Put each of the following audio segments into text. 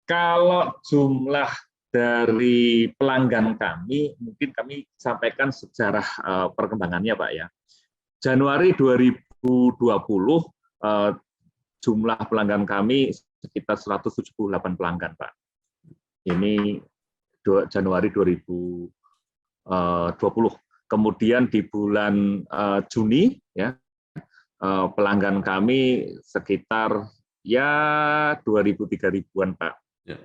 Kalau jumlah dari pelanggan kami, mungkin kami sampaikan sejarah perkembangannya, Pak ya. Januari 2020 jumlah pelanggan kami sekitar 178 pelanggan, Pak. Ini Januari 2020. Kemudian di bulan Juni ya pelanggan kami sekitar ya 2.000-3.000-an, Pak. Ya.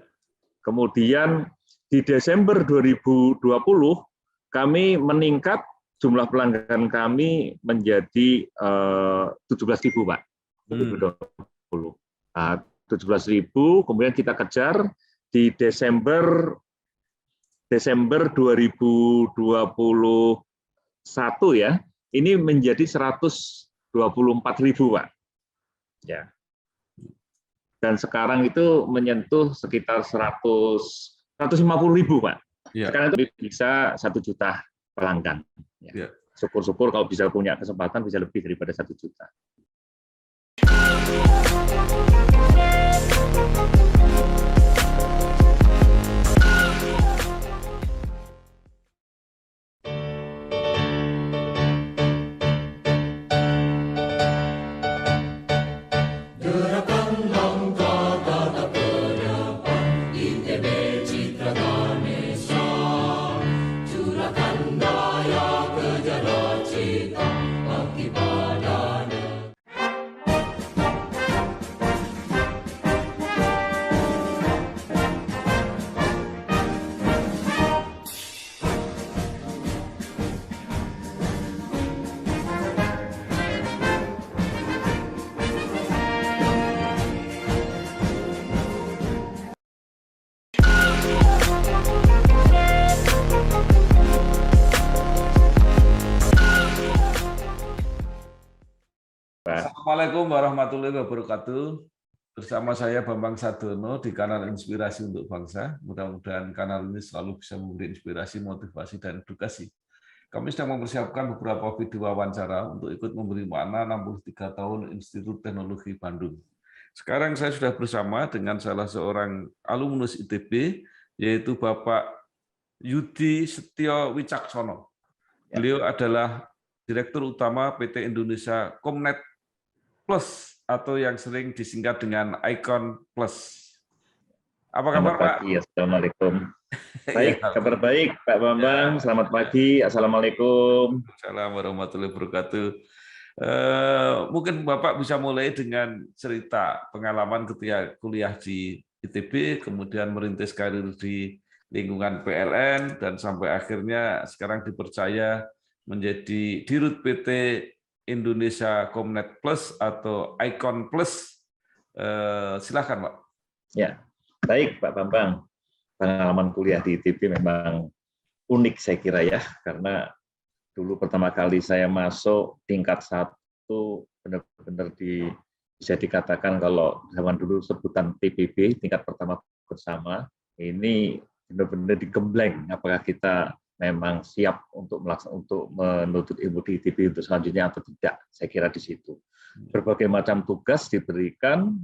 Kemudian di Desember 2020 kami meningkat jumlah pelanggan kami menjadi 17.000, Pak. 2020. Nah, 17.000, kemudian kita kejar di Desember 2021 ya, ini menjadi 124.000, Pak. Ya. Dan sekarang itu menyentuh sekitar 150.000, Pak. Ya. Sekarang itu bisa 1 juta pelanggan. Ya. Syukur-syukur kalau bisa punya kesempatan bisa lebih daripada 1 juta. Assalamualaikum warahmatullahi wabarakatuh. Bersama saya Bambang Sadono di kanal Inspirasi untuk Bangsa. Mudah-mudahan kanal ini selalu bisa memberi inspirasi, motivasi, dan edukasi. Kami sedang mempersiapkan beberapa video wawancara untuk ikut memberi makna 63 tahun Institut Teknologi Bandung. Sekarang saya sudah bersama dengan salah seorang alumnus ITB, yaitu Bapak Yudi Setio Wicaksono. Beliau adalah Direktur Utama PT Indonesia Comnet Plus atau yang sering disingkat dengan Icon Plus. Apa kabar, Pak? Assalamualaikum. Baik, kabar baik, Pak Bambang. Selamat pagi. Assalamualaikum. Assalamualaikum warahmatullahi wabarakatuh. Mungkin Bapak bisa mulai dengan cerita pengalaman ketika kuliah di ITB, kemudian merintis karir di lingkungan PLN, dan sampai akhirnya sekarang dipercaya menjadi Dirut PT Indonesia Comnet Plus atau Icon Plus. Silakan, Pak. Ya, baik Pak Bambang. Pengalaman kuliah di ITB memang unik saya kira ya, karena dulu pertama kali saya masuk tingkat 1 benar-benar bisa dikatakan kalau zaman dulu sebutan TPB, tingkat pertama bersama, ini benar-benar digembleng apakah kita memang siap untuk menuntut ilmu di ITB untuk selanjutnya atau tidak. Saya kira di situ. Berbagai macam tugas diberikan,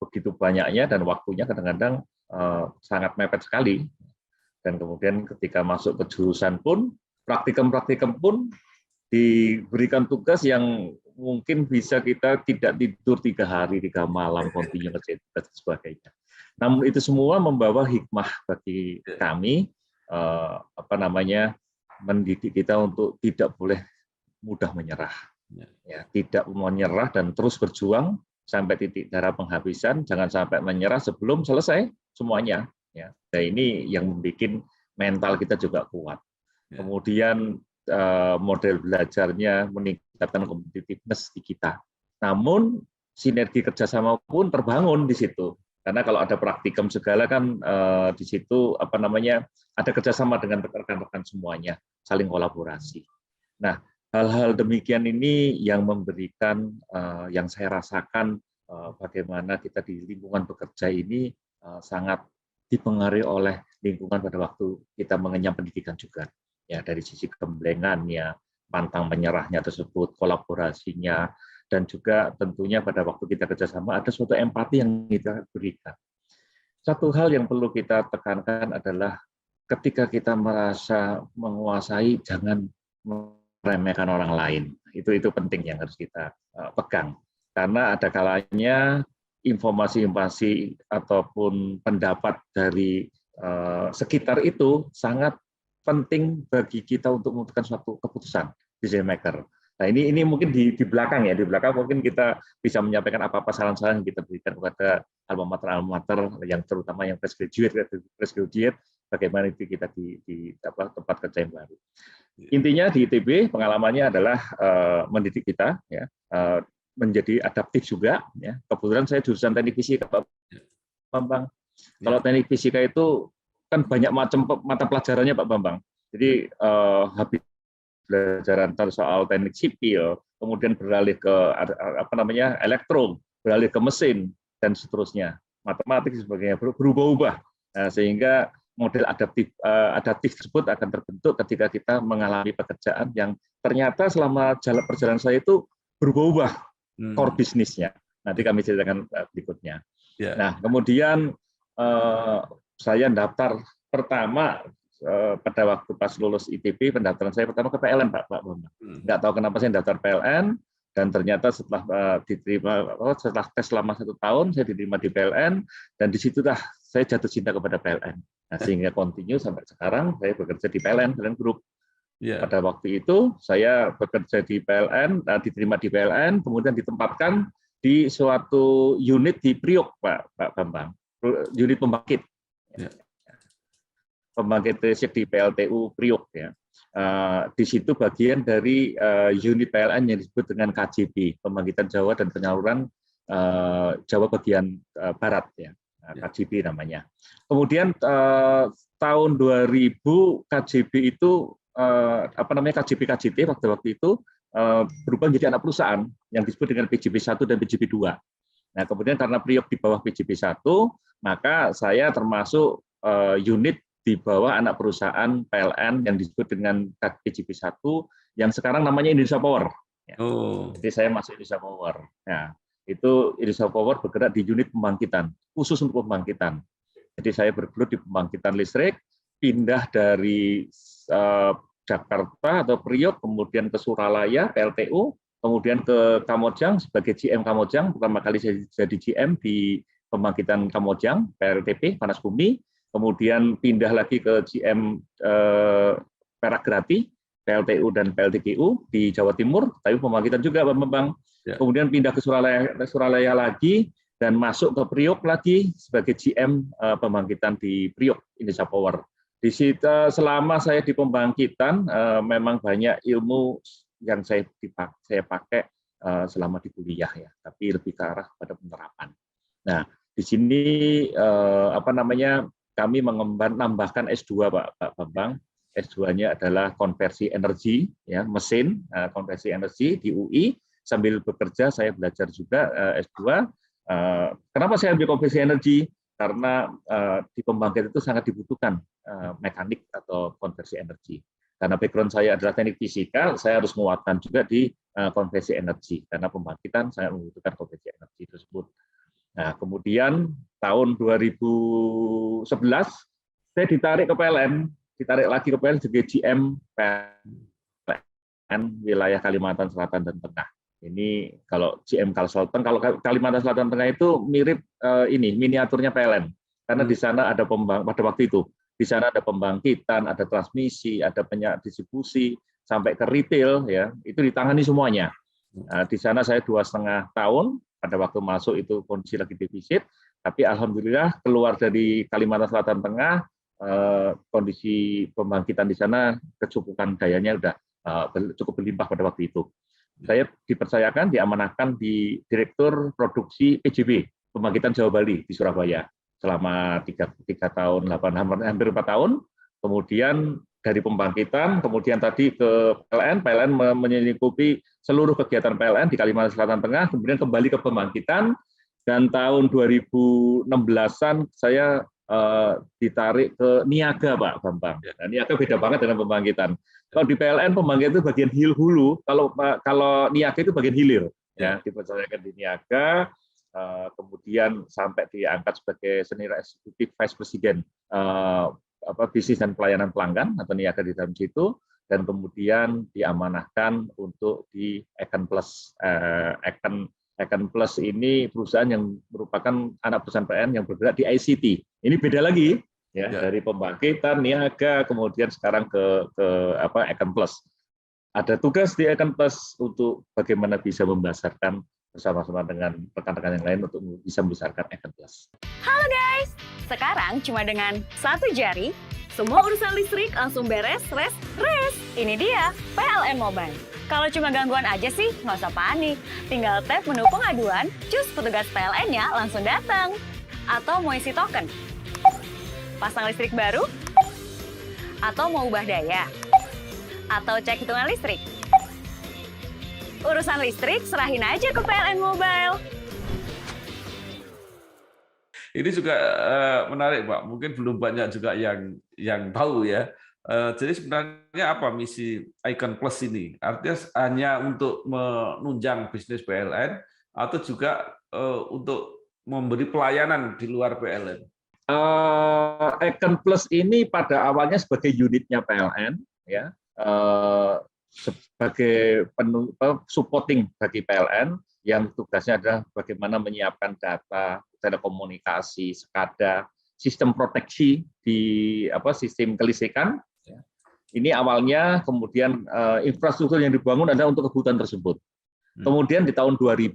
begitu banyaknya dan waktunya kadang-kadang sangat mepet sekali. Dan kemudian ketika masuk ke jurusan pun, praktikum-praktikum pun diberikan tugas yang mungkin bisa kita tidak tidur 3 hari, 3 malam, kontinu ngerjain tugas dan sebagainya. Namun itu semua membawa hikmah bagi kami, mendidik kita untuk tidak boleh mudah menyerah, ya, tidak menyerah dan terus berjuang sampai titik darah penghabisan, jangan sampai menyerah sebelum selesai semuanya, ya. Nah, ini yang membuat mental kita juga kuat. Kemudian model belajarnya meningkatkan kompetitiveness di kita. Namun sinergi kerjasama pun terbangun di situ. Karena kalau ada praktikum segala kan di situ ada kerjasama dengan rekan-rekan semuanya, saling kolaborasi. Nah, hal-hal demikian ini yang memberikan, yang saya rasakan bagaimana kita di lingkungan bekerja ini sangat dipengaruhi oleh lingkungan pada waktu kita mengenyam pendidikan juga. Ya, dari sisi gemblengannya, pantang menyerahnya tersebut, kolaborasinya, dan juga tentunya pada waktu kita kerjasama ada suatu empati yang kita berikan. satu hal yang perlu kita tekankan adalah ketika kita merasa menguasai, jangan meremehkan orang lain. Itu penting yang harus kita pegang. Karena ada kalanya informasi-informasi ataupun pendapat dari sekitar itu sangat penting bagi kita untuk menentukan suatu keputusan, decision maker. Nah, ini mungkin di belakang ya, di belakang mungkin kita bisa menyampaikan apa-apa saran-saran yang kita berikan kepada alma mater yang terutama yang fresh graduate, bagaimana itu kita di tempat kerja yang baru. Intinya di ITB pengalamannya adalah mendidik kita ya, menjadi adaptif juga ya. Kebetulan saya jurusan teknik fisika, Pak Bambang. Kalau teknik fisika itu kan banyak macam mata pelajarannya, Pak Bambang. Jadi habis pelajaran soal teknik sipil, kemudian beralih ke elektro, beralih ke mesin dan seterusnya, matematik dan sebagainya berubah-ubah. Nah, sehingga model adaptif tersebut akan terbentuk ketika kita mengalami pekerjaan yang ternyata selama perjalanan saya itu berubah-ubah core bisnisnya. Nanti kami ceritakan berikutnya. Nah, kemudian saya daftar pertama pada waktu pas lulus ITB, pendaftaran saya pertama ke PLN, Pak Bambang. Nggak tahu kenapa saya daftar PLN, dan ternyata setelah tes selama 1 tahun, saya diterima di PLN, dan disitulah saya jatuh cinta kepada PLN. Nah, sehingga continue sampai sekarang saya bekerja di PLN Group. Pada waktu itu saya bekerja di PLN, diterima di PLN, kemudian ditempatkan di suatu unit di Priok, Pak Bambang, unit pembangkit. Pembangkit listrik di PLTU Priok ya. Di situ bagian dari unit PLN yang disebut dengan KJB, Pembangkitan Jawa dan Penyaluran Jawa bagian Barat ya. KJB namanya. Kemudian tahun 2000 KJB itu KJB waktu itu berubah menjadi anak perusahaan yang disebut dengan PJB 1 dan PJB 2. Nah, kemudian karena Priok di bawah PJB 1, maka saya termasuk unit di bawah anak perusahaan PLN yang disebut dengan PJB 1 yang sekarang namanya Indonesia Power. Jadi saya masuk Indonesia Power. Nah, itu Indonesia Power bergerak di unit pembangkitan, khusus untuk pembangkitan. Jadi saya bergelut di pembangkitan listrik, pindah dari Jakarta atau Priok, kemudian ke Suralaya, PLTU, kemudian ke Kamojang sebagai GM Kamojang. Pertama kali saya jadi GM di pembangkitan Kamojang, PLTP, Panas Bumi. Kemudian pindah lagi ke GM Perak Grati, PLTU dan PLTGU di Jawa Timur, tapi pembangkitan juga, Pak Bambang. Kemudian pindah ke Suralaya lagi, dan masuk ke Priok lagi sebagai GM pembangkitan di Priok, Indonesia Power. Di situ selama saya di pembangkitan, memang banyak ilmu yang saya pakai selama di kuliah ya, tapi lebih ke arah pada penerapan. Nah, di sini kami menambahkan S2, Pak Bambang. S2-nya adalah konversi energi, ya, mesin, konversi energi di UI. Sambil bekerja saya belajar juga S2. Kenapa saya ambil konversi energi? Karena di pembangkit itu sangat dibutuhkan mekanik atau konversi energi. Karena background saya adalah teknik fisika, saya harus menguatkan juga di konversi energi. Karena pembangkitan sangat membutuhkan konversi energi tersebut. Nah, kemudian tahun 2011 saya ditarik ke PLN, ditarik lagi ke PLN sebagai GM PLN wilayah Kalimantan Selatan dan Tengah. Ini kalau GM Kalsel, kalau Kalimantan Selatan Tengah itu mirip miniaturnya PLN, karena di sana ada pada waktu itu di sana ada pembangkitan, ada transmisi, ada distribusi sampai ke retail, ya itu ditangani semuanya. Nah, di sana saya 2,5 tahun. Pada waktu masuk itu kondisi lagi defisit, tapi alhamdulillah keluar dari Kalimantan Selatan Tengah, kondisi pembangkitan di sana kecukupan dayanya sudah cukup berlimpah pada waktu itu. Saya dipercayakan, diamanahkan di Direktur Produksi PJB, Pembangkitan Jawa Bali di Surabaya selama 3 tahun, hampir 4 tahun. Kemudian dari pembangkitan, kemudian tadi ke PLN menyelingkupi seluruh kegiatan PLN di Kalimantan Selatan Tengah, kemudian kembali ke pembangkitan, dan tahun 2016-an saya ditarik ke Niaga, Pak Bambang. Nah, Niaga beda banget dengan pembangkitan. Kalau di PLN pembangkitan itu bagian hulu, kalau Niaga itu bagian hilir. Ya, dipercayakan di Niaga, kemudian sampai diangkat sebagai Senior Executive Vice President bisnis dan pelayanan pelanggan atau niaga di dalam situ, dan kemudian diamanahkan untuk di Econ Plus. Econ Plus ini perusahaan yang merupakan anak perusahaan PLN yang bergerak di ICT. Ini beda lagi ya, dari pembangkitan, niaga, kemudian sekarang ke Econ Plus. Ada tugas di Econ Plus untuk bagaimana bisa membesarkan bersama-sama dengan rekan-rekan yang lain untuk bisa membesarkan Econ Plus. Halo guys, sekarang cuma dengan satu jari, semua urusan listrik langsung beres, res. Ini dia PLN Mobile. Kalau cuma gangguan aja sih, nggak usah panik. Tinggal tap menu pengaduan, cus petugas PLN-nya langsung datang. Atau mau isi token, pasang listrik baru, atau mau ubah daya, atau cek hitungan listrik. Urusan listrik serahin aja ke PLN Mobile. Ini juga menarik, Pak. Mungkin belum banyak juga yang tahu ya. Jadi sebenarnya apa misi Econ Plus ini? Artinya hanya untuk menunjang bisnis PLN atau juga untuk memberi pelayanan di luar PLN? Econ Plus ini pada awalnya sebagai unitnya PLN, ya. Sebagai supporting bagi PLN yang tugasnya adalah bagaimana menyiapkan data, telekomunikasi, SCADA, sistem proteksi di sistem kelistrikan. Ini awalnya, kemudian infrastruktur yang dibangun adalah untuk kebutuhan tersebut. Kemudian di tahun 2000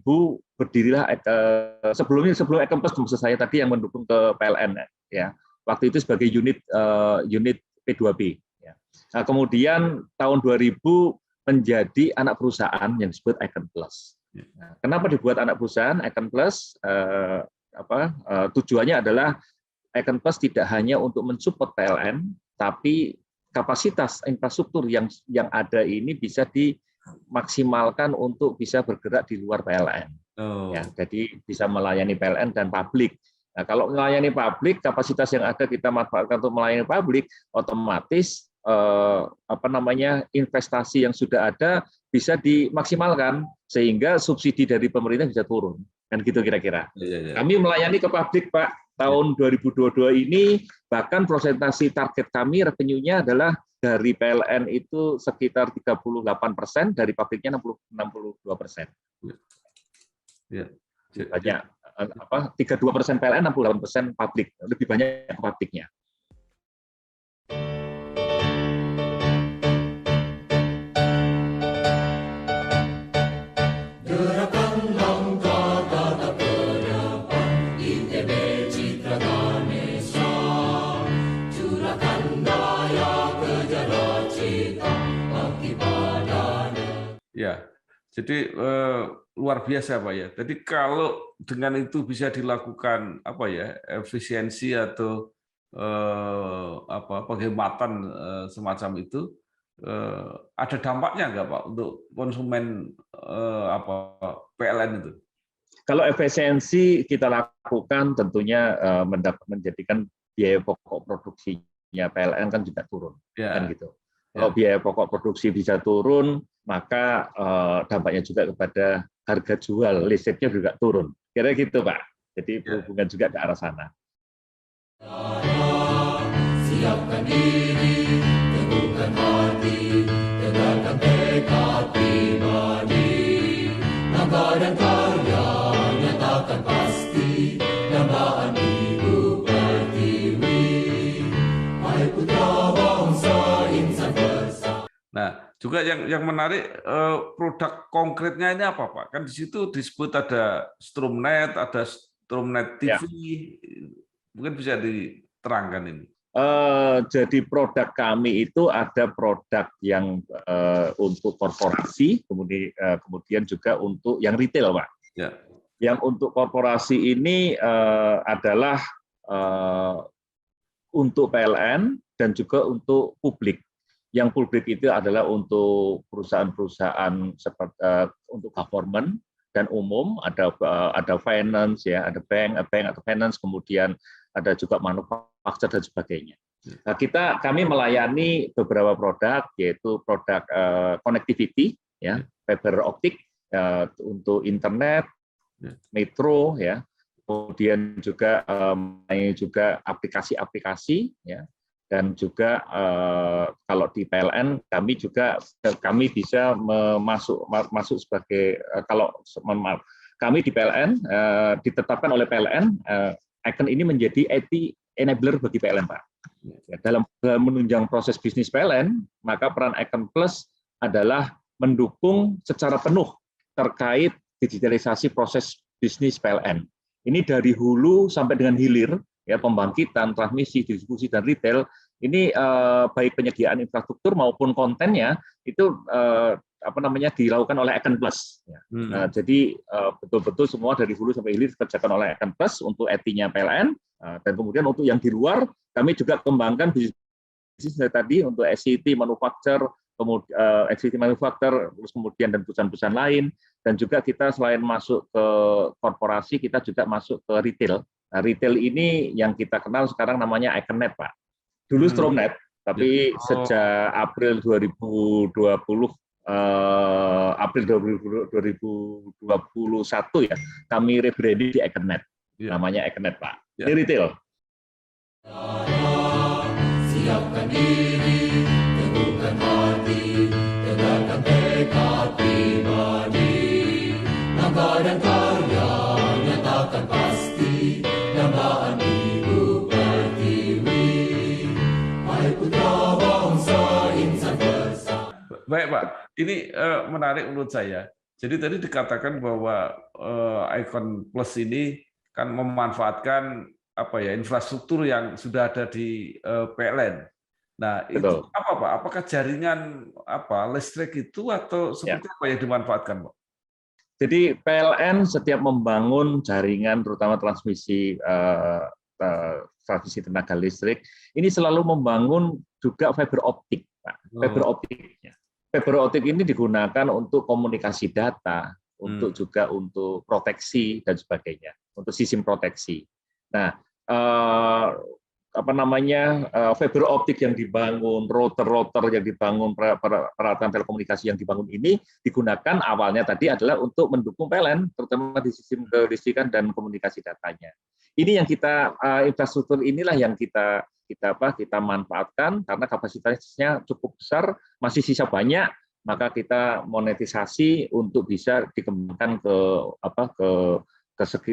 berdirilah sebelum Econ Plus maksud saya tadi yang mendukung ke PLN ya. Waktu itu sebagai unit P2B. Nah, kemudian tahun 2000 menjadi anak perusahaan yang disebut Econ Plus. Nah, kenapa dibuat anak perusahaan Econ Plus? Tujuannya adalah Econ Plus tidak hanya untuk mensupport PLN, tapi kapasitas infrastruktur yang ada ini bisa dimaksimalkan untuk bisa bergerak di luar PLN. Ya, jadi bisa melayani PLN dan publik. Nah, kalau melayani publik, kapasitas yang ada kita manfaatkan untuk melayani publik, otomatis investasi yang sudah ada bisa dimaksimalkan sehingga subsidi dari pemerintah bisa turun, kan gitu kira-kira. Kami melayani ke publik, Pak. Tahun 2022 ini bahkan persentase target kami revenue-nya adalah dari PLN itu sekitar 38%, dari publiknya 62%. Banyak 32% PLN, 68% publik, lebih banyak publiknya. Ya, jadi luar biasa Pak ya. Jadi kalau dengan itu bisa dilakukan efisiensi atau penghematan semacam itu, ada dampaknya nggak Pak untuk konsumen PLN itu? Kalau efisiensi kita lakukan tentunya menjadikan biaya pokok produksinya PLN kan juga turun, kan gitu. Kalau biaya pokok produksi bisa turun, maka dampaknya juga kepada harga jual listriknya juga turun. Kira gitu Pak. Jadi berhubungan juga ke arah sana. Siapkan diri, teguhkan hati, tegakkan tekad pribadi, langkah dan karya nyatakan pasti, dambaan ibu pertiwi, hai putra bangsa insan bersama. Nah, juga yang menarik produk konkretnya ini apa Pak? Kan di situ disebut ada Stromnet, ada Stromnet TV. Mungkin bisa diterangkan ini. Jadi produk kami itu ada produk yang untuk korporasi, kemudian juga untuk yang retail, Pak. Ya. Yang untuk korporasi ini adalah untuk PLN dan juga untuk publik. Yang publik itu adalah untuk perusahaan-perusahaan seperti untuk government dan umum, ada finance ya, ada bank atau finance, kemudian ada juga manufaktur dan sebagainya. Nah, kami melayani beberapa produk, yaitu produk connectivity ya, fiber optik untuk internet, Metro, ya. Kemudian juga aplikasi-aplikasi, ya. Dan juga kalau di PLN kami bisa masuk sebagai kami di PLN ditetapkan oleh PLN Icon ini menjadi IT enabler bagi PLN, Pak. Dalam menunjang proses bisnis PLN, maka peran Icon Plus adalah mendukung secara penuh terkait digitalisasi proses bisnis PLN. Ini dari hulu sampai dengan hilir, ya, pembangkitan, transmisi, distribusi, dan retail. Ini baik penyediaan infrastruktur maupun kontennya itu dilakukan oleh Icon Plus. Jadi betul-betul semua dari hulu sampai hilir dikerjakan oleh Icon Plus untuk IT-nya PLN, dan kemudian untuk yang di luar kami juga kembangkan bisnis tadi untuk SCT manufacture, kemudian SCT manufacture, terus kemudian dan perusahaan-perusahaan lain, dan juga kita selain masuk ke korporasi kita juga masuk ke retail. Nah, retail ini yang kita kenal sekarang namanya IconNet, Pak. Dulu Stromnet, tapi sejak April 2021 ya, kami rebranding di IconNet. Namanya IconNet, Pak. Ini retail. Siapkan diri, teguhkan hati, tegakkan tekad pribadi, langkah dan karya nyatakan pasti, dambaan ibu pertiwi, hai putra bangsa insan bersama. Baik, Pak, ini menarik menurut saya. Jadi tadi dikatakan bahwa Icon Plus ini kan memanfaatkan infrastruktur yang sudah ada di PLN. Nah, itu apa, Pak? Apakah jaringan listrik itu atau seperti apa yang dimanfaatkan, Pak? Jadi PLN setiap membangun jaringan, terutama transmisi tenaga listrik, ini selalu membangun juga fiber optik, Pak. Fiber optiknya. Fiber optik ini digunakan untuk komunikasi data, juga untuk proteksi dan sebagainya, untuk sistem proteksi. Nah, fiber optik yang dibangun, router yang dibangun, peralatan telekomunikasi yang dibangun ini digunakan awalnya tadi adalah untuk mendukung PLN, terutama di sistem kelistrikan dan komunikasi datanya. Ini yang infrastruktur inilah yang kita manfaatkan karena kapasitasnya cukup besar, masih sisa banyak, maka kita monetisasi untuk bisa dikembangkan ke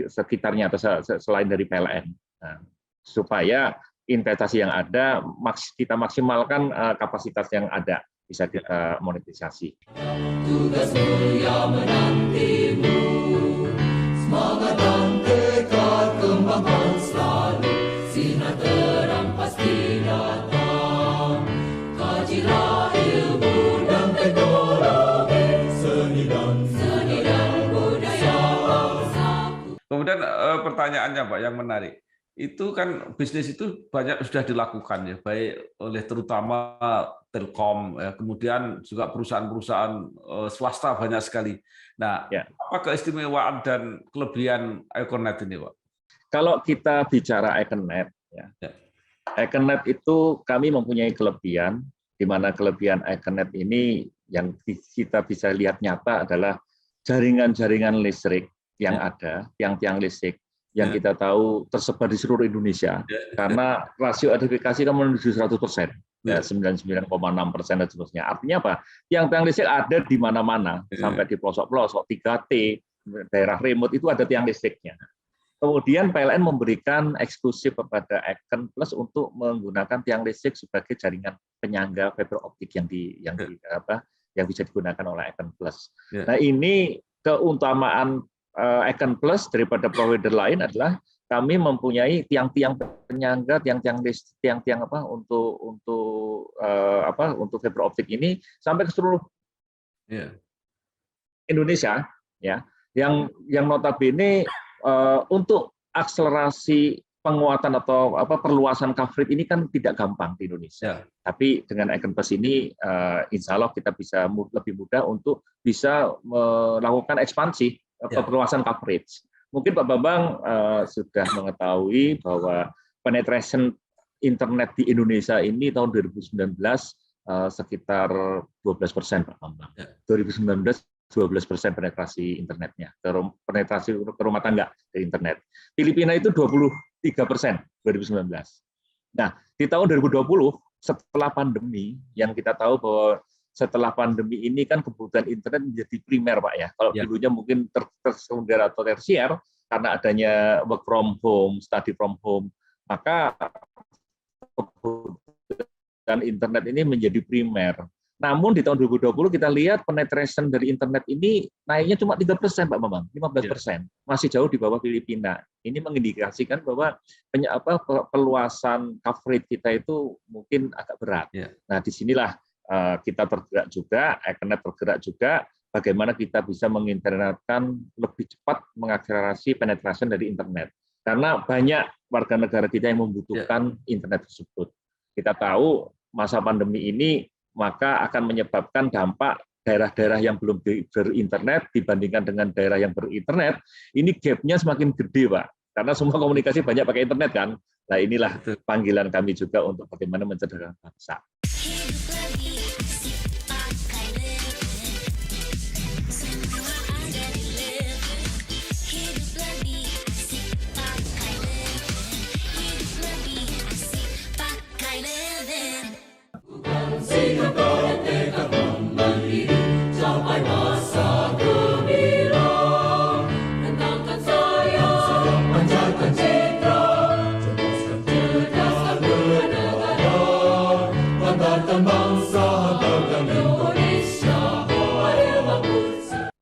sekitarnya atau selain dari PLN. Nah, supaya investasi yang ada kita maksimalkan kapasitas yang ada bisa kita monetisasi. Tugas mulia menantimu, semangat dan tekad kembangkan selalu, sinar terang pasti datang, kajilah ilmu dan teknologi, seni dan budaya. Kemudian pertanyaannya, Pak, yang menarik. Itu kan bisnis itu banyak sudah dilakukan ya, baik oleh terutama Telkom, ya, kemudian juga perusahaan-perusahaan swasta banyak sekali. Nah, apa keistimewaan dan kelebihan IconNet ini, Pak? Kalau kita bicara IconNet, IconNet itu kami mempunyai kelebihan, di mana kelebihan IconNet ini yang kita bisa lihat nyata adalah jaringan-jaringan listrik yang ada, tiang-tiang listrik yang kita tahu tersebar di seluruh Indonesia, karena rasio edifikasi kan menuju 100%, 99,6% dan seterusnya. Artinya apa? Tiang-tiang listrik ada di mana-mana, sampai di pelosok-pelosok, 3T, daerah remote itu ada tiang listriknya. Kemudian PLN memberikan eksklusif kepada Icon Plus untuk menggunakan tiang listrik sebagai jaringan penyangga fiber optik yang bisa digunakan oleh Icon Plus. Nah, ini keutamaan Icon Plus daripada provider lain adalah kami mempunyai tiang-tiang penyangga, tiang-tiang untuk fiber optik ini sampai ke seluruh Indonesia, ya, yang notabene untuk akselerasi penguatan atau perluasan coverage ini kan tidak gampang di Indonesia. Tapi dengan Icon Plus ini, insya Allah kita bisa lebih mudah untuk bisa melakukan ekspansi perluasan coverage. Mungkin Pak Bambang sudah mengetahui bahwa penetration internet di Indonesia ini tahun 2019 sekitar 12%, Pak Bambang. 2019 12% penetrasi internetnya, penetrasi ke rumah tangga di internet. Filipina itu 23% 2019. Nah, di tahun 2020 setelah pandemi, yang kita tahu bahwa setelah pandemi ini kan kebutuhan internet menjadi primer, Pak ya. Kalau dulunya mungkin tersekunder atau tersier karena adanya work from home, study from home, maka kebutuhan internet ini menjadi primer. Namun di tahun 2020 kita lihat penetration dari internet ini naiknya cuma 3%, Pak Bambang, 15%. Masih jauh di bawah Filipina. Ini mengindikasikan bahwa peluasan coverage kita itu mungkin agak berat. Nah, disinilah kita tergerak juga, Ekenet tergerak juga, bagaimana kita bisa menginternetkan lebih cepat mengakselerasi penetration dari internet. Karena banyak warga negara kita yang membutuhkan internet tersebut. Kita tahu masa pandemi ini maka akan menyebabkan dampak daerah-daerah yang belum berinternet dibandingkan dengan daerah yang berinternet, ini gap-nya semakin gede, Pak. Karena semua komunikasi banyak pakai internet kan. Nah, inilah panggilan kami juga untuk bagaimana mencerdaskan bangsa.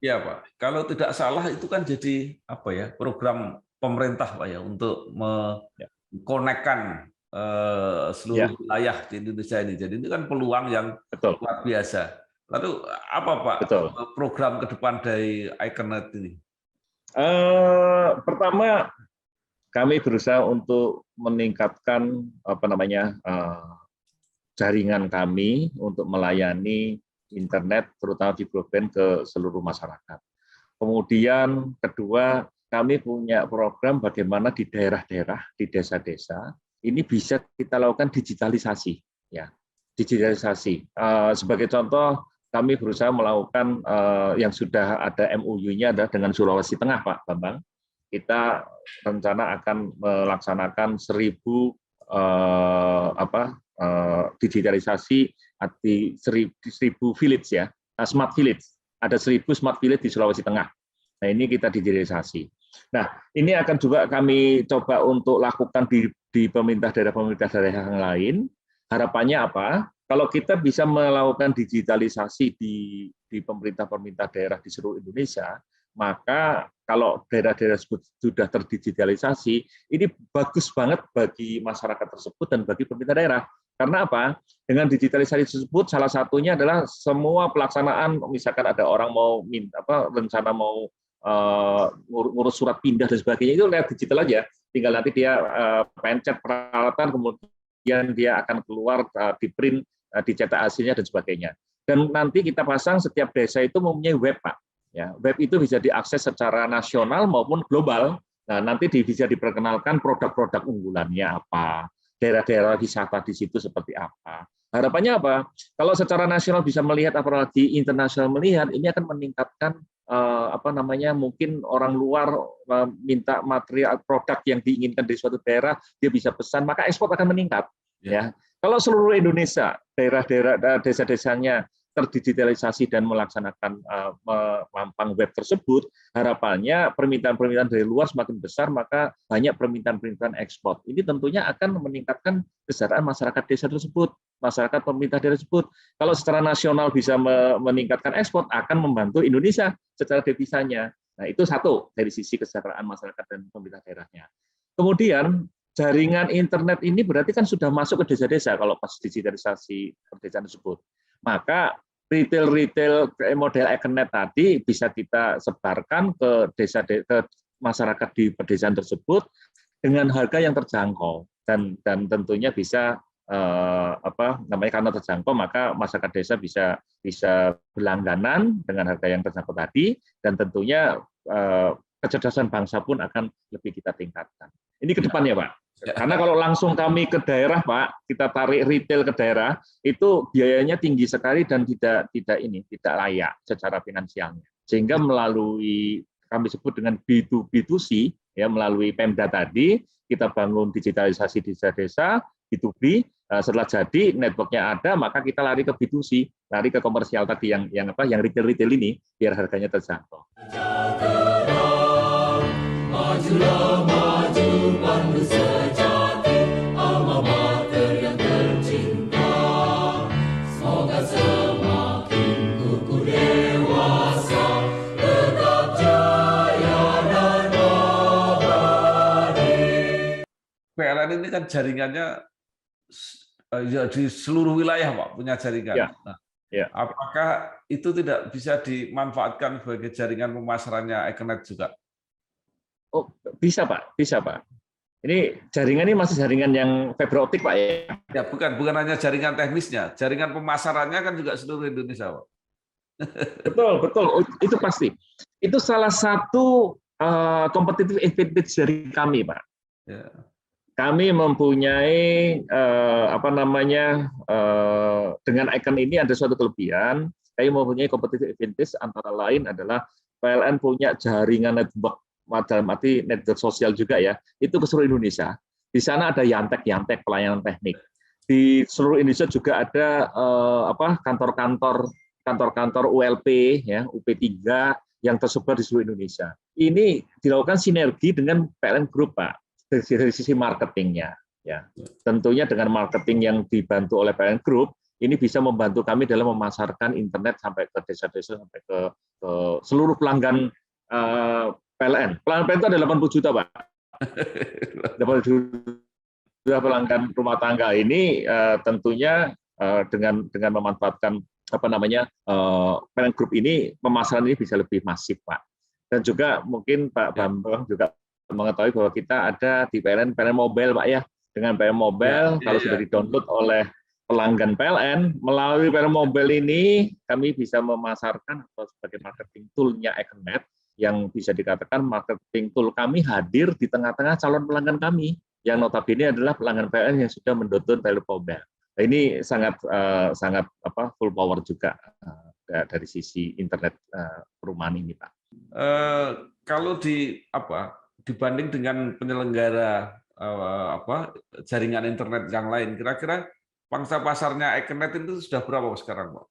Ya Pak, kalau tidak salah itu kan jadi apa ya, program pemerintah Pak ya untuk mengkonekkan seluruh wilayah di Indonesia ini. Jadi ini kan peluang yang luar biasa. Lalu apa Pak program ke depan dari Ekenet ini? Pertama, kami berusaha untuk meningkatkan jaringan kami untuk melayani internet, terutama di broadband ke seluruh masyarakat. Kemudian kedua, kami punya program bagaimana di daerah-daerah, di desa-desa, ini bisa kita lakukan digitalisasi, ya, digitalisasi. Sebagai contoh, kami berusaha melakukan yang sudah ada MOU-nya adalah dengan Sulawesi Tengah, Pak Bambang. Kita rencana akan melaksanakan 1.000 digitalisasi di 1.000 village ya, smart village. Ada 1.000 smart village di Sulawesi Tengah. Nah, ini kita digitalisasi. Nah, ini akan juga kami coba untuk lakukan di pemerintah daerah yang lain. Harapannya apa? Kalau kita bisa melakukan digitalisasi di pemerintah daerah di seluruh Indonesia, maka kalau daerah-daerah sudah terdigitalisasi, ini bagus banget bagi masyarakat tersebut dan bagi pemerintah daerah. Karena apa? Dengan digitalisasi tersebut, salah satunya adalah semua pelaksanaan, misalkan ada orang mau rencana mau ngurus surat pindah dan sebagainya, itu lewat digital aja. Tinggal nanti dia pencet peralatan, kemudian dia akan keluar di print, dicetak hasilnya dan sebagainya. Dan nanti kita pasang setiap desa itu mempunyai web, Pak. Ya, web itu bisa diakses secara nasional maupun global. Nah, nanti bisa diperkenalkan produk-produk unggulannya apa, daerah-daerah wisata di situ seperti apa. Harapannya apa? Kalau secara nasional bisa melihat, apalagi internasional melihat, ini akan meningkatkan mungkin orang luar minta material produk yang diinginkan dari suatu daerah, dia bisa pesan, maka ekspor akan meningkat. Ya. Kalau seluruh Indonesia, daerah-daerah, desa-desanya terdigitalisasi dan melaksanakan mampang web tersebut, harapannya permintaan-permintaan dari luar semakin besar, maka banyak permintaan-permintaan ekspor. Ini tentunya akan meningkatkan kesejahteraan masyarakat desa tersebut, masyarakat pemerintah daerah tersebut. Kalau secara nasional bisa meningkatkan ekspor, akan membantu Indonesia secara devisanya. Nah, itu satu dari sisi kesejahteraan masyarakat dan pemerintah daerahnya. Kemudian jaringan internet ini berarti kan sudah masuk ke desa-desa kalau pas digitalisasi perdesaan tersebut. Maka retail model Ekenet tadi bisa kita sebarkan ke ke masyarakat di pedesaan tersebut dengan harga yang terjangkau dan tentunya bisa karena terjangkau, maka masyarakat desa bisa berlangganan dengan harga yang terjangkau tadi, dan tentunya kecerdasan bangsa pun akan lebih kita tingkatkan. Ini ke depannya, Pak. Karena kalau langsung kami ke daerah, Pak, kita tarik retail ke daerah, itu biayanya tinggi sekali dan tidak layak secara finansialnya. Sehingga melalui kami sebut dengan B2B2C, ya, melalui Pemda tadi kita bangun digitalisasi desa-desa, B2B. Setelah jadi networknya ada, maka kita lari ke B2C, lari ke komersial tadi yang retail ini, biar harganya terjangkau. Majulah maju pandu sejati, alma mater yang tercinta, semoga semakin kukuh dewasa, tetap jaya dan abadi. PLN ini kan jaringannya ya, di seluruh wilayah, Pak, punya jaringan. Ya. Nah, ya. Apakah itu tidak bisa dimanfaatkan sebagai jaringan pemasarannya Ekenet juga? Oh, bisa Pak, bisa Pak. Ini jaringan ini masih jaringan yang fiber optik Pak ya? Ya, bukan hanya jaringan teknisnya, jaringan pemasarannya kan juga seluruh Indonesia, Pak. Betul, itu pasti. Itu salah satu competitive advantage dari kami, Pak. Ya. Kami mempunyai dengan Icon ini ada suatu kelebihan. Kami mempunyai competitive advantage antara lain adalah PLN punya jaringan network, dalam arti network sosial juga ya, itu ke seluruh Indonesia. Di sana ada Yantek pelayanan teknik. Di seluruh Indonesia juga ada kantor-kantor ULP ya, UP3 yang tersebar di seluruh Indonesia. Ini dilakukan sinergi dengan PLN Group, Pak, dari sisi marketingnya. Ya, tentunya dengan marketing yang dibantu oleh PLN Group, ini bisa membantu kami dalam memasarkan internet sampai ke desa-desa, sampai ke seluruh pelanggan PLN. Pelanggan PLN itu ada 80 juta, Pak. 80 juta pelanggan rumah tangga ini tentunya dengan memanfaatkan PLN Group ini, pemasaran ini bisa lebih masif, Pak. Dan juga mungkin Pak Bambang juga mengetahui bahwa kita ada di PLN Mobile, Pak ya. Dengan PLN Mobile, kalau sudah di-download oleh pelanggan PLN, melalui PLN Mobile ini kami bisa memasarkan atau sebagai marketing tool-nya Ekenet, yang bisa dikatakan marketing tool kami hadir di tengah-tengah calon pelanggan kami, yang notabene adalah pelanggan PLN yang sudah mendownload PLN Mobile. Nah, ini sangat full power juga dari sisi internet perumahan ini, Pak. Kalau dibanding dengan penyelenggara jaringan internet yang lain, kira-kira pangsa pasarnya Ekenet itu sudah berapa sekarang, Pak?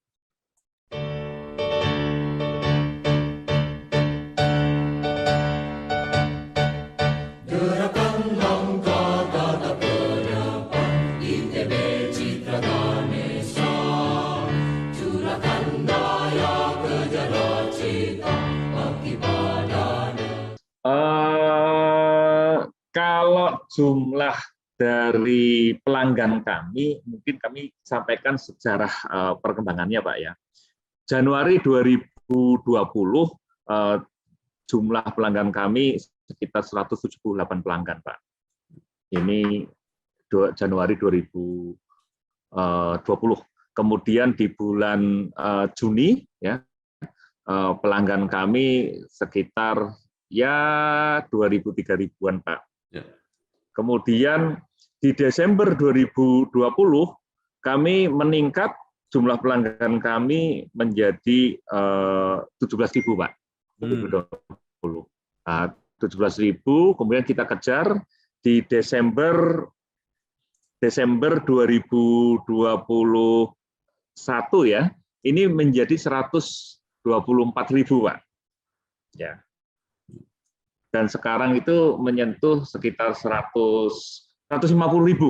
Kalau jumlah dari pelanggan kami, mungkin kami sampaikan sejarah perkembangannya, Pak ya. Januari 2020 jumlah pelanggan kami sekitar 178 pelanggan, Pak. Ini Januari 2020. Kemudian di bulan Juni ya, pelanggan kami sekitar 2.000-3.000-an, Pak. Ya. Kemudian di Desember 2020 kami meningkat, jumlah pelanggan kami menjadi 17.000, Pak. 17.000, kemudian kita kejar di Desember 2021 ya, ini menjadi 124.000, Pak. Ya. Dan sekarang itu menyentuh sekitar 150.000,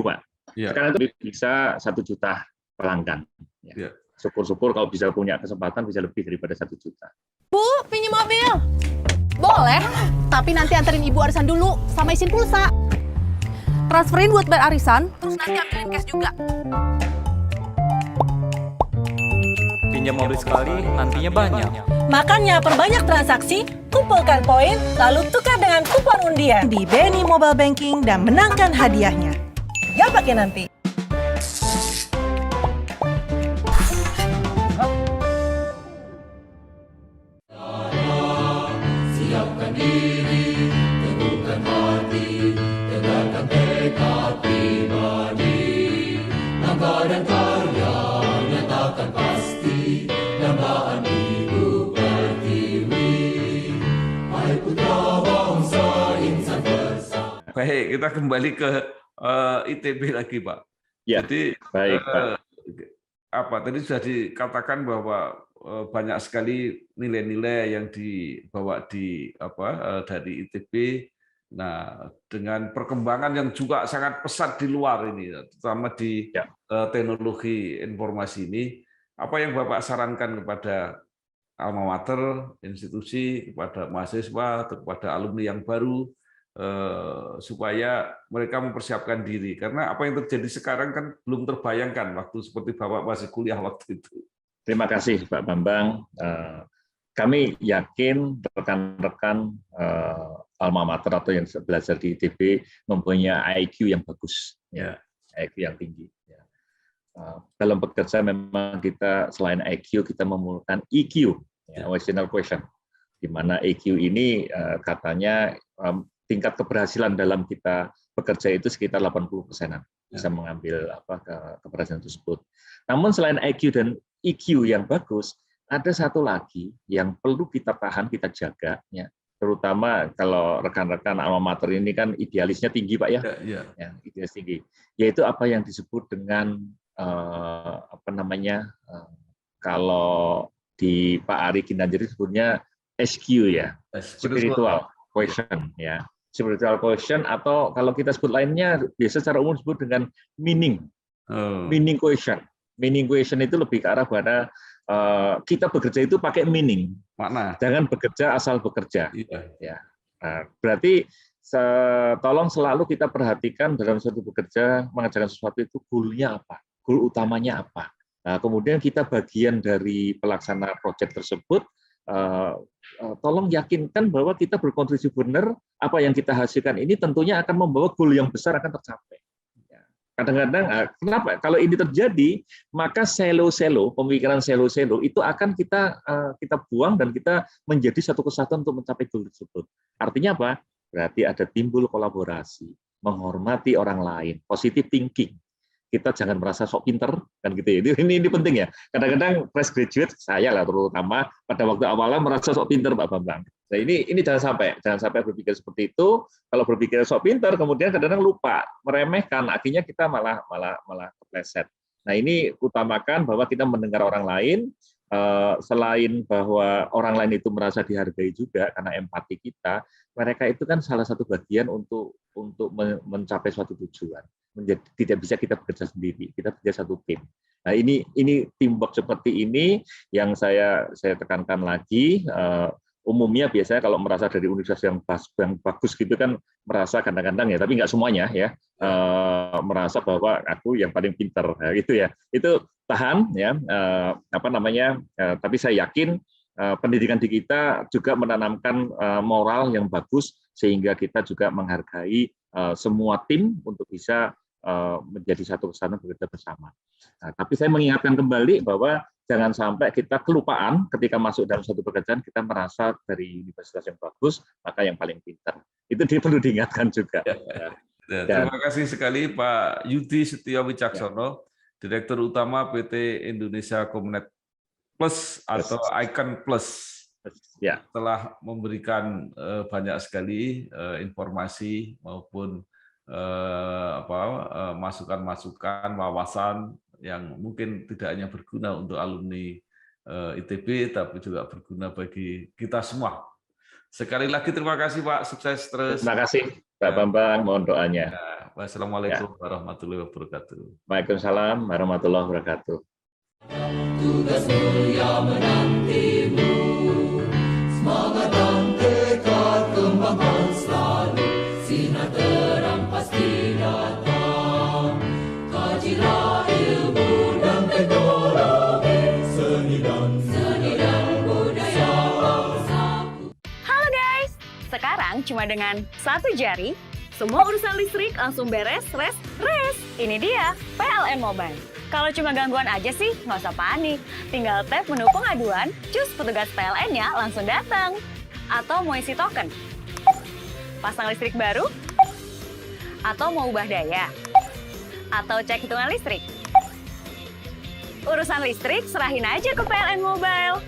Pak. Ya. Sekarang itu bisa 1 juta pelanggan. Ya. Syukur-syukur kalau bisa punya kesempatan bisa lebih daripada 1 juta. Bu, pinjam mobil. Boleh, tapi nanti anterin ibu arisan dulu sama isin pulsa. Transferin buat bayar arisan, terus nanti ambilin cash juga. Pinjam mobil sekali, nantinya banyak. Makanya perbanyak transaksi, kumpulkan poin, lalu tukar dengan kupon undian di BNI Mobile Banking dan menangkan hadiahnya. Ya pakai nanti. Siapkan diri, teguhkan hati, tegakkan tekad pribadi, langkah dan karya nyatakan pasti, dambaan Ibu Pertiwi. Baik, kita kembali ke ITB lagi, Pak. Ya, Jadi baik, Pak. tadi sudah dikatakan bahwa banyak sekali nilai-nilai yang dibawa dari ITB. Nah, dengan perkembangan yang juga sangat pesat di luar ini, terutama di teknologi informasi ini, apa yang Bapak sarankan kepada alma mater, institusi, kepada mahasiswa, atau kepada alumni yang baru, supaya mereka mempersiapkan diri? Karena apa yang terjadi sekarang kan belum terbayangkan waktu seperti Bapak masih kuliah waktu itu. Terima kasih Pak Bambang. Kami yakin rekan-rekan alma mater atau yang belajar di ITB mempunyai IQ yang bagus, ya, IQ yang tinggi. Ya. Dalam bekerja memang kita selain IQ kita memerlukan EQ, external question, di mana EQ ini katanya tingkat keberhasilan dalam kita bekerja itu sekitar 80%-an bisa mengambil keberhasilan tersebut. Namun selain IQ dan EQ yang bagus, ada satu lagi yang perlu kita tahan, kita jaga, ya. Terutama kalau rekan-rekan alma mater ini kan idealisnya tinggi, Pak, ya. Ya, idealis tinggi. Yaitu apa yang disebut dengan kalau di Pak Ari Ginanjar disebutnya SQ, ya, spiritual question, ya. Spiritual question, atau kalau kita sebut lainnya biasa secara umum disebut dengan meaning question. Meaning question itu lebih ke arah pada kita bekerja itu pakai meaning, makna. Jangan bekerja asal bekerja. Ya. Berarti tolong selalu kita perhatikan dalam suatu bekerja, mengerjakan sesuatu itu goal-nya apa, goal utamanya apa. Nah, kemudian kita bagian dari pelaksana proyek tersebut, tolong yakinkan bahwa kita berkontribusi benar, apa yang kita hasilkan ini tentunya akan membawa goal yang besar akan tercapai. Kadang-kadang, kenapa? Kalau ini terjadi, maka selo-selo, pemikiran selo-selo itu akan kita buang dan kita menjadi satu kesatuan untuk mencapai goal tersebut. Artinya apa? Berarti ada timbul kolaborasi, menghormati orang lain, positive thinking. Kita jangan merasa sok pinter, kan gitu ya. Ini penting ya. Kadang-kadang fresh graduate, saya lah terutama pada waktu awalnya merasa sok pinter, Pak Bambang. Nah, ini jangan sampai berpikir seperti itu. Kalau berpikir sok pinter, kemudian kadang-kadang lupa, meremehkan, akhirnya kita malah kepleset. Nah, ini utamakan bahwa kita mendengar orang lain, selain bahwa orang lain itu merasa dihargai juga karena empati kita, mereka itu kan salah satu bagian untuk mencapai suatu tujuan. Tidak bisa kita bekerja sendiri, kita bekerja satu tim. Nah, ini teamwork seperti ini yang saya tekankan lagi. Umumnya biasanya kalau merasa dari universitas yang bagus gitu kan merasa kadang-kadang ya, tapi nggak semuanya ya, merasa bahwa aku yang paling pintar, gitu ya. Itu tahan ya, tapi saya yakin pendidikan di kita juga menanamkan moral yang bagus sehingga kita juga menghargai semua tim untuk bisa menjadi satu kesatuan bekerja bersama. Nah, tapi saya mengingatkan kembali bahwa jangan sampai kita kelupaan ketika masuk dalam satu pekerjaan kita merasa dari universitas yang bagus maka yang paling pintar. Itu perlu diingatkan juga. Terima kasih sekali Pak Yudi Setio Wicaksono, Direktur Utama PT Indonesia Comnet Plus atau Icon Plus. Ya. Telah memberikan banyak sekali informasi maupun masukan-masukan, wawasan yang mungkin tidak hanya berguna untuk alumni ITB, tapi juga berguna bagi kita semua. Sekali lagi terima kasih Pak, sukses terus. Terima kasih Pak Bambang, mohon doanya. Wassalamualaikum warahmatullahi wabarakatuh. Waalaikumsalam warahmatullahi wabarakatuh. Tugas mulia menantimu, semangat dan tekad kembangkan selalu, sinar terang pasti datang. Kajilah ilmu dan teknologi, seni dan budaya bangsaku. Halo guys, sekarang cuma dengan satu jari, semua urusan listrik langsung beres, res. Ini dia PLN Mobile. Kalau cuma gangguan aja sih, nggak usah panik. Tinggal tap menu pengaduan, cus petugas PLN-nya langsung datang. Atau mau isi token, pasang listrik baru, atau mau ubah daya, atau cek hitungan listrik. Urusan listrik serahin aja ke PLN Mobile.